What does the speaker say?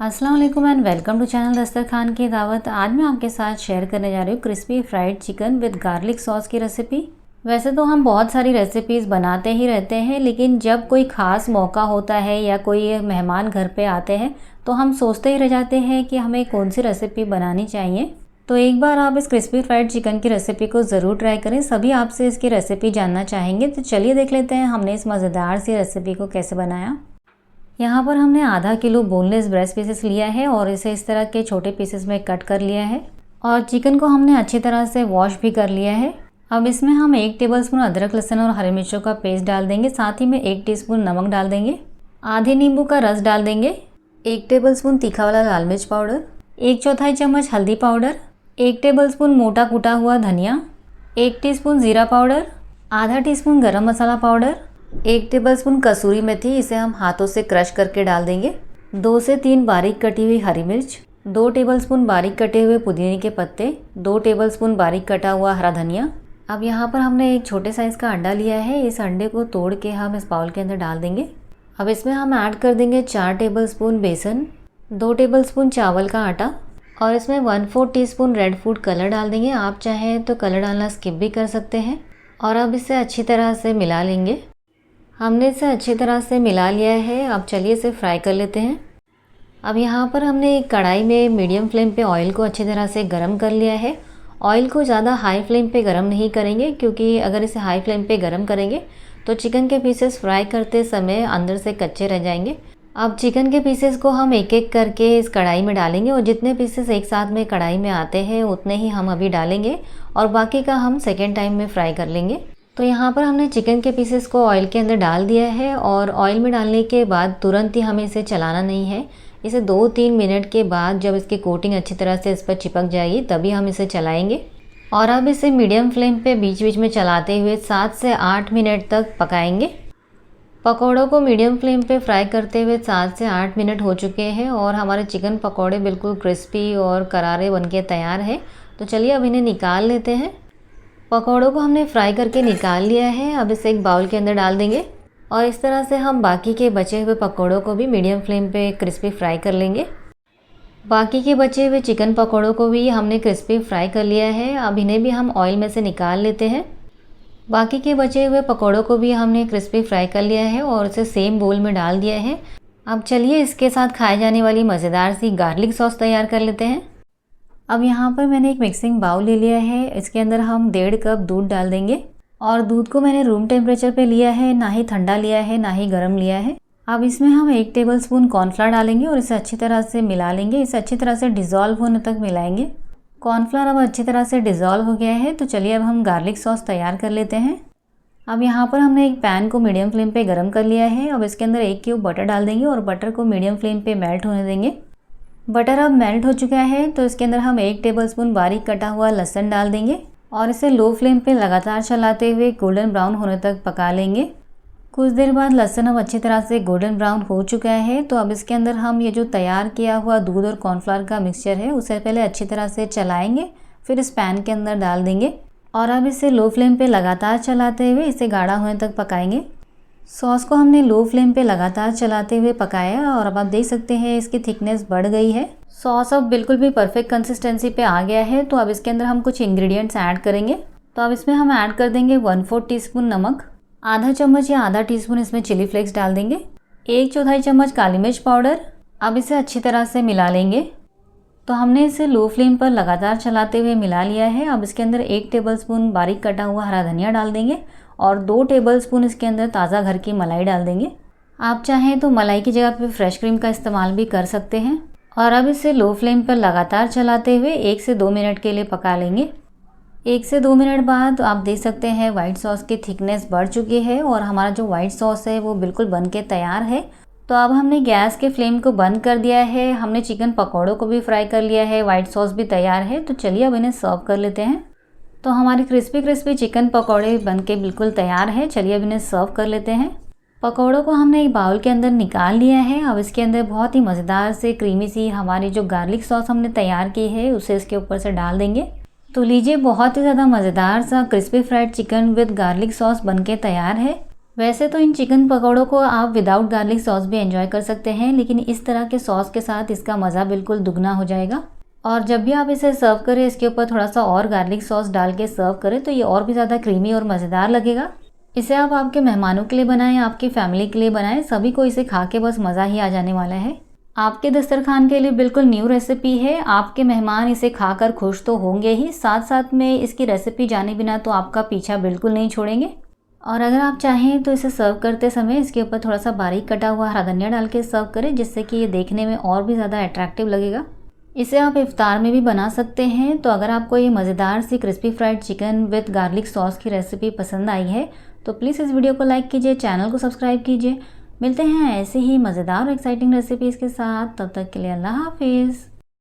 अस्सलाम वालेकुम and welcome to channel दस्तरखान की दावत। आज मैं आपके साथ शेयर करने जा रही हूँ crispy fried chicken with garlic sauce की रेसिपी। वैसे तो हम बहुत सारी रेसिपीज़ बनाते ही रहते हैं, लेकिन जब कोई ख़ास मौका होता है या कोई मेहमान घर पे आते हैं तो हम सोचते ही रह जाते हैं कि हमें कौन सी रेसिपी बनानी चाहिए। तो एक बार आप इस क्रिस्पी फ्राइड चिकन की रेसिपी को ज़रूर ट्राई करें। सभी आपसे इसकी रेसिपी जानना चाहेंगे, तो चलिए देख लेते हैं हमने इस मज़ेदार सी रेसिपी को कैसे बनाया। यहाँ पर हमने आधा किलो बोनलेस ब्रेस्ट पीसेस लिया है और इसे इस तरह के छोटे पीसेस में कट कर लिया है और चिकन को हमने अच्छी तरह से वॉश भी कर लिया है। अब इसमें हम 1 टेबलस्पून अदरक लहसुन और हरी मिर्चों का पेस्ट डाल देंगे। साथ ही में 1 टीस्पून नमक डाल देंगे, आधे नींबू का रस डाल देंगे, 1 टेबलस्पून तीखा वाला लाल मिर्च पाउडर, 1/4 चम्मच हल्दी पाउडर, 1 टेबलस्पून मोटा कूटा हुआ धनिया, 1 टीस्पून जीरा पाउडर, आधा टीस्पून गरम मसाला पाउडर, 1 टेबलस्पून कसूरी मेथी, इसे हम हाथों से क्रश करके डाल देंगे, 2 से 3 बारीक कटी हुई हरी मिर्च, 2 टेबलस्पून बारीक कटे हुए पुदीने के पत्ते, 2 टेबलस्पून बारीक कटा हुआ हरा धनिया। अब यहाँ पर हमने एक छोटे साइज़ का अंडा लिया है, इस अंडे को तोड़ के हम इस बाउल के अंदर डाल देंगे। अब इसमें हम ऐड कर देंगे 4 टेबलस्पून बेसन, 2 टेबलस्पून चावल का आटा और इसमें 1/4 टीस्पून रेड फूड कलर डाल देंगे। आप चाहें तो कलर डालना स्किप भी कर सकते हैं। और अब इसे अच्छी तरह से मिला लेंगे। हमने इसे अच्छी तरह से मिला लिया है। अब चलिए इसे फ्राई कर लेते हैं। अब यहाँ पर हमने एक कढ़ाई में मीडियम फ्लेम पे ऑयल को अच्छी तरह से गरम कर लिया है। ऑयल को ज़्यादा हाई फ्लेम पे गरम नहीं करेंगे, क्योंकि अगर इसे हाई फ्लेम पे गरम करेंगे तो चिकन के पीसेस फ्राई करते समय अंदर से कच्चे रह जाएंगे। अब चिकन के पीसेस को हम एक एक करके इस कढ़ाई में डालेंगे और जितने पीसेस एक साथ में कढ़ाई में आते हैं उतने ही हम अभी डालेंगे और बाकी का हम सेकेंड टाइम में फ्राई कर लेंगे। तो यहाँ पर हमने चिकन के पीसेस को ऑयल के अंदर डाल दिया है और ऑयल में डालने के बाद तुरंत ही हमें इसे चलाना नहीं है। इसे 2-3 मिनट के बाद जब इसकी कोटिंग अच्छी तरह से इस पर चिपक जाएगी तभी हम इसे चलाएंगे। और अब इसे मीडियम फ्लेम पे बीच बीच में चलाते हुए 7 से 8 मिनट तक पकाएंगे। पकौड़ों को मीडियम फ्लेम पे फ्राई करते हुए 7 से 8 मिनट हो चुके हैं और हमारे चिकन पकौड़े बिल्कुल क्रिस्पी और करारे बनके तैयार है। तो चलिए अब इन्हें निकाल लेते हैं। पकौड़ों को हमने फ्राई करके निकाल लिया है। अब इसे एक बाउल के अंदर डाल देंगे और इस तरह से हम बाकी के बचे हुए पकौड़ों को भी मीडियम फ्लेम पे क्रिस्पी फ्राई कर लेंगे। बाकी के बचे हुए चिकन पकौड़ों को भी हमने क्रिस्पी फ्राई कर लिया है। अब इन्हें भी हम ऑयल में से निकाल लेते हैं। बाकी के बचे हुए पकौड़ों को भी हमने क्रिस्पी फ्राई कर लिया है और इसे सेम बोल में डाल दिया है। अब चलिए इसके साथ खाए जाने वाली मज़ेदार सी गार्लिक सॉस तैयार कर लेते हैं। अब यहाँ पर मैंने एक मिक्सिंग बाउल ले लिया है। इसके अंदर हम 1.5 कप दूध डाल देंगे और दूध को मैंने रूम टेम्परेचर पे लिया है, ना ही ठंडा लिया है ना ही गर्म लिया है। अब इसमें हम 1 टेबलस्पून कॉर्नफ्लावर डालेंगे और इसे अच्छी तरह से मिला लेंगे। इसे अच्छी तरह से डिज़ोल्व होने तक मिलाएंगे। कॉर्नफ्लावर अब अच्छी तरह से डिज़ोल्व हो गया है। तो चलिए अब हम गार्लिक सॉस तैयार कर लेते हैं। अब यहाँ पर हमने एक पैन को मीडियम फ्लेम पे गरम कर लिया है। अब इसके अंदर 1 क्यूब बटर डाल देंगे और बटर को मीडियम फ्लेम पे मेल्ट होने देंगे। बटर अब मेल्ट हो चुका है तो इसके अंदर हम 1 टेबलस्पून बारीक कटा हुआ लहसुन डाल देंगे और इसे लो फ्लेम पे लगातार चलाते हुए गोल्डन ब्राउन होने तक पका लेंगे। कुछ देर बाद लहसुन अब अच्छी तरह से गोल्डन ब्राउन हो चुका है। तो अब इसके अंदर हम ये जो तैयार किया हुआ दूध और कॉर्नफ्लावर का मिक्सचर है उसे पहले अच्छी तरह से चलाएंगे, फिर इस पैन के अंदर डाल देंगे और अब इसे लो फ्लेम पे लगातार चलाते हुए इसे गाढ़ा होने तक पकाएंगे। सॉस को हमने लो फ्लेम पे लगातार चलाते हुए पकाया और अब आप देख सकते हैं इसकी थिकनेस बढ़ गई है। सॉस अब बिल्कुल भी परफेक्ट कंसिस्टेंसी पे आ गया है। तो अब इसके अंदर हम कुछ इंग्रेडिएंट्स ऐड करेंगे। तो अब इसमें हम ऐड कर देंगे 1/4 टीस्पून नमक, आधा चम्मच या आधा टीस्पून इसमें चिली फ्लेक्स डाल देंगे, 1/4 चम्मच काली मिर्च पाउडर। अब इसे अच्छी तरह से मिला लेंगे। तो हमने इसे लो फ्लेम पर लगातार चलाते हुए मिला लिया है। अब इसके अंदर 1 टेबलस्पून बारीक कटा हुआ हरा धनिया डाल देंगे और 2 टेबलस्पून इसके अंदर ताज़ा घर की मलाई डाल देंगे। आप चाहें तो मलाई की जगह पे फ्रेश क्रीम का इस्तेमाल भी कर सकते हैं। और अब इसे लो फ्लेम पर लगातार चलाते हुए 1 से 2 मिनट के लिए पका लेंगे। 1 से 2 मिनट बाद आप देख सकते हैं वाइट सॉस की थिकनेस बढ़ चुकी है और हमारा जो वाइट सॉस है वो बिल्कुल बन के तैयार है। तो अब हमने गैस के फ्लेम को बंद कर दिया है। हमने चिकन पकौड़ों को भी फ्राई कर लिया है, वाइट सॉस भी तैयार है। तो चलिए अब इन्हें सर्व कर लेते हैं। तो हमारे क्रिस्पी चिकन पकौड़े बनके बिल्कुल तैयार है। चलिए अब इन्हें सर्व कर लेते हैं। पकौड़ों को हमने एक बाउल के अंदर निकाल लिया है। अब इसके अंदर बहुत ही मज़ेदार से क्रीमी सी हमारी जो गार्लिक सॉस हमने तैयार की है उसे इसके ऊपर से डाल देंगे। तो लीजिए बहुत ही ज़्यादा मज़ेदार सा crispy fried chicken with garlic sauce बनके तैयार है। वैसे तो इन चिकन पकौड़ों को आप विदाउट गार्लिक सॉस भी एंजॉय कर सकते हैं, लेकिन इस तरह के सॉस के साथ इसका मज़ा बिल्कुल दुगना हो जाएगा। और जब भी आप इसे सर्व करें, इसके ऊपर थोड़ा सा और गार्लिक सॉस डाल के सर्व करें तो ये और भी ज़्यादा क्रीमी और मज़ेदार लगेगा। इसे आप आपके मेहमानों के लिए बनाएं, आपकी फैमिली के लिए बनाएं, सभी को इसे खा के बस मज़ा ही आ जाने वाला है। आपके दस्तरखान के लिए बिल्कुल न्यू रेसिपी है। आपके मेहमान इसे खाकर खुश तो होंगे ही, साथ साथ में इसकी रेसिपी जाने बिना तो आपका पीछा बिल्कुल नहीं छोड़ेंगे। और अगर आप चाहें तो इसे सर्व करते समय इसके ऊपर थोड़ा सा बारीक कटा हुआ हरा धनिया डाल के सर्व करें, जिससे कि ये देखने में और भी ज़्यादा अट्रैक्टिव लगेगा। इसे आप इफ्तार में भी बना सकते हैं। तो अगर आपको ये मज़ेदार सी crispy fried chicken with garlic sauce की रेसिपी पसंद आई है तो प्लीज़ इस वीडियो को लाइक कीजिए, चैनल को सब्सक्राइब कीजिए। मिलते हैं ऐसे ही मज़ेदार और एक्साइटिंग रेसिपीज़ के साथ, तब तक के लिए अल्लाह हाफिज़।